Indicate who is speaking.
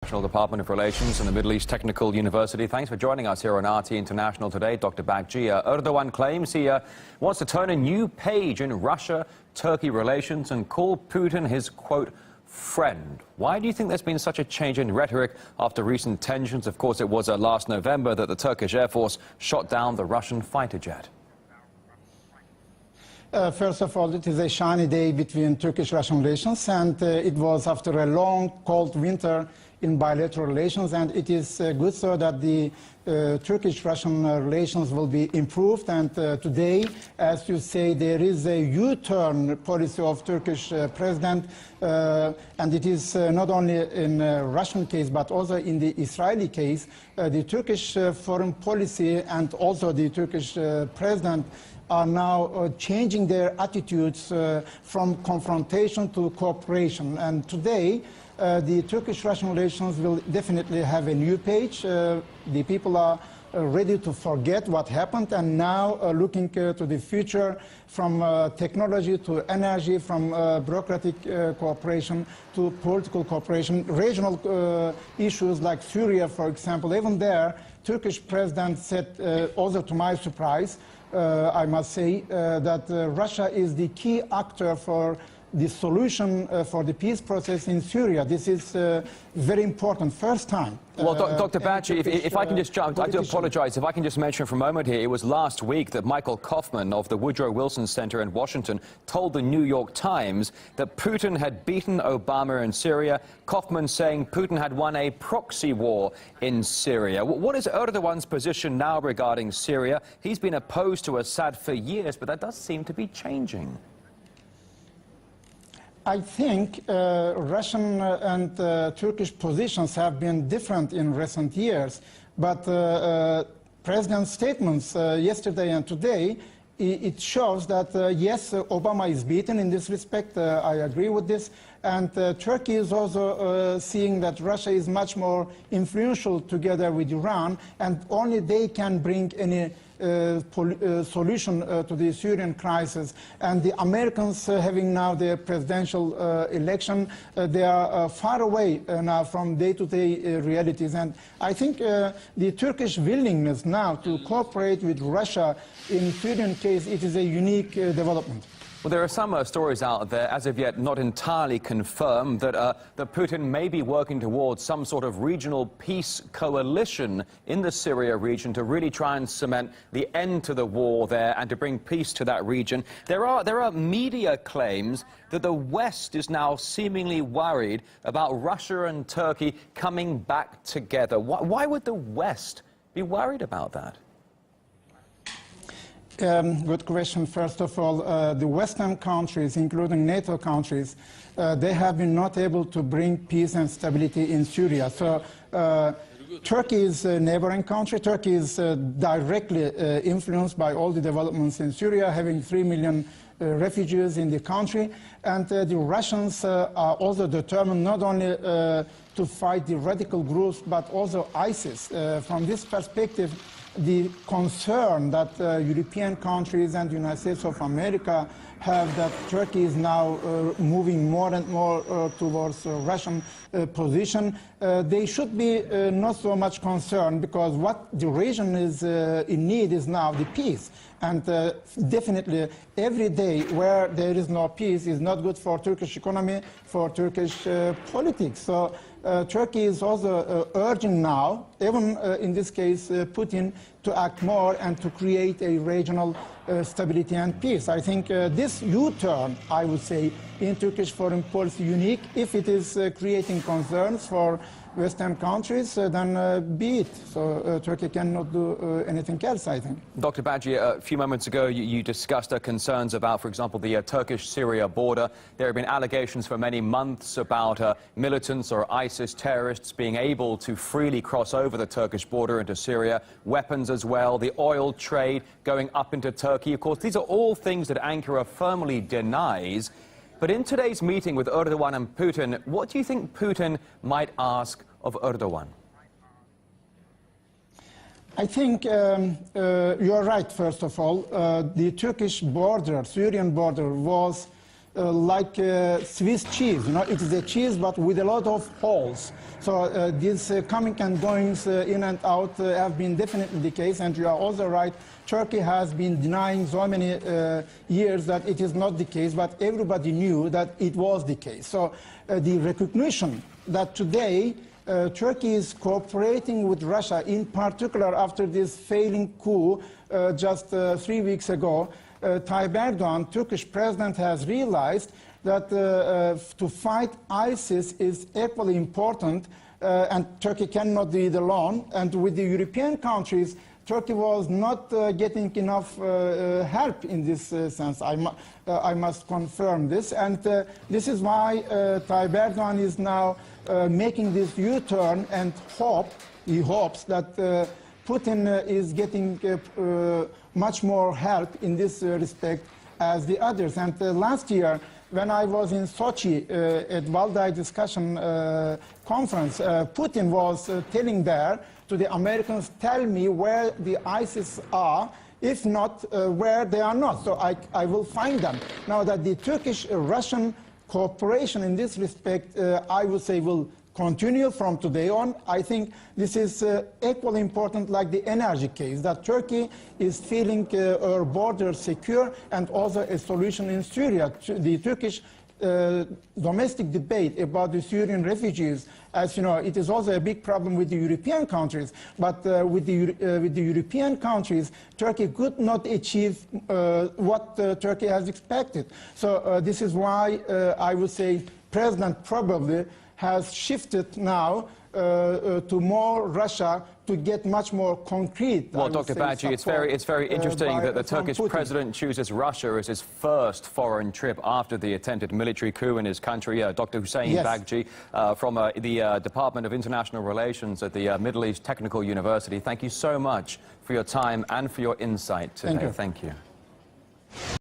Speaker 1: National Department of Relations and the Middle East Technical University. Thanks for joining us here on RT International today. Dr. Bakci, Erdogan claims he wants to turn a new page in Russia-Turkey relations and call Putin his, quote, friend. Why do you think there's been such a change in rhetoric after recent tensions? Of course, it was last November that the Turkish Air Force shot down the Russian fighter jet.
Speaker 2: First of all, it is a shiny day between Turkish-Russian relations, and it was after a long, cold winter in bilateral relations, and it is good so that the Turkish-Russian relations will be improved. And today, as you say, there is a U-turn policy of Turkish president, and it is not only in Russian case, but also in the Israeli case. The Turkish foreign policy and also the Turkish president are now changing their attitudes from confrontation to cooperation. And today, the Turkish-Russian relations will definitely have a new page. The people are ready to forget what happened and now looking to the future, from technology to energy, from bureaucratic cooperation to political cooperation. Regional issues like Syria, for example, even there, Turkish president said, also to my surprise, I must say, that Russia is the key actor for the solution for the peace process in Syria. This is very important, first time.
Speaker 1: Well, Dr. Bakci, if I can just jump, I do apologize, if I can just mention for a moment here, it was last week that Michael Kaufman of the Woodrow Wilson Center in Washington told the New York Times that Putin had beaten Obama in Syria, Kaufman saying Putin had won a proxy war in Syria. What is Erdogan's position now regarding Syria? He's been opposed to Assad for years, but that does seem to be changing.
Speaker 2: I think Russian and Turkish positions have been different in recent years, but President's statements yesterday and today, it shows that yes, Obama is beaten in this respect. I agree with this. And Turkey is also seeing that Russia is much more influential together with Iran, and only they can bring any solution to the Syrian crisis. And the Americans having now their presidential election, they are far away now from day-to-day realities. And I think the Turkish willingness now to cooperate with Russia in Syrian case, it is a unique development.
Speaker 1: Well, there are some stories out there, as of yet not entirely confirmed, that Putin may be working towards some sort of regional peace coalition in the Syria region to really try and cement the end to the war there and to bring peace to that region. There are media claims that the West is now seemingly worried about Russia and Turkey coming back together. Why would the West be worried about that?
Speaker 2: Good question. First of all, the Western countries, including NATO countries, they have been not able to bring peace and stability in Syria. So Turkey is a neighboring country. Turkey is directly influenced by all the developments in Syria, having 3 million refugees in the country. And the Russians are also determined not only to fight the radical groups, but also ISIS. From this perspective, the concern that European countries and the United States of America have that Turkey is now moving more and more towards Russian position, they should be not so much concerned, because what the region is in need is now the peace. And definitely every day where there is no peace is not good for Turkish economy, for Turkish politics. So Turkey is also urging now, even in this case Putin, to act more and to create a regional stability and peace. I think this U-turn, I would say, in Turkish foreign policy unique. If it is creating concerns for Western countries, then be it. So Turkey cannot do anything else, I think.
Speaker 1: Dr. Bakci, a few moments ago you discussed concerns about, for example, the Turkish-Syria border. There have been allegations for many months about militants or ISIS terrorists being able to freely cross over the Turkish border into Syria, weapons as well, the oil trade going up into Turkey. Of course, these are all things that Ankara firmly denies. But in today's meeting with Erdogan and Putin, what do you think Putin might ask of Erdogan?
Speaker 2: I think you're right, first of all. The Turkish border, Syrian border, was like Swiss cheese. You know, it is a cheese but with a lot of holes. So these coming and goings in and out have been definitely the case, and you are also right. Turkey has been denying so many years that it is not the case, but everybody knew that it was the case. So the recognition that today Turkey is cooperating with Russia, in particular after this failing coup just 3 weeks ago, Tayyip Erdogan, Turkish president, has realized that to fight ISIS is equally important, and Turkey cannot do it alone. And with the European countries, Turkey was not getting enough help in this sense. I must confirm this. And this is why Tayyip Erdogan is now making this U-turn and he hopes that Putin is getting much more help in this respect as the others. And last year, when I was in Sochi at Valdai discussion conference, Putin was telling there to the Americans, tell me where the ISIS are, if not where they are not. So I will find them. Now that the Turkish-Russian cooperation in this respect, I would say, will continue from today on. I think this is equally important like the energy case, that Turkey is feeling our borders secure, and also a solution in Syria. The Turkish domestic debate about the Syrian refugees, as you know, it is also a big problem with the European countries. But with the European countries, Turkey could not achieve what Turkey has expected. So this is why I would say President probably has shifted now to more Russia to get much more concrete.
Speaker 1: Well, Dr. Bagci, it's very interesting that the Turkish president chooses Russia as his first foreign trip after the attempted military coup in his country. Dr. Hussein Bagci from the Department of International Relations at the Middle East Technical University. Thank you so much for your time and for your insight today.
Speaker 2: Thank you.
Speaker 1: Thank you.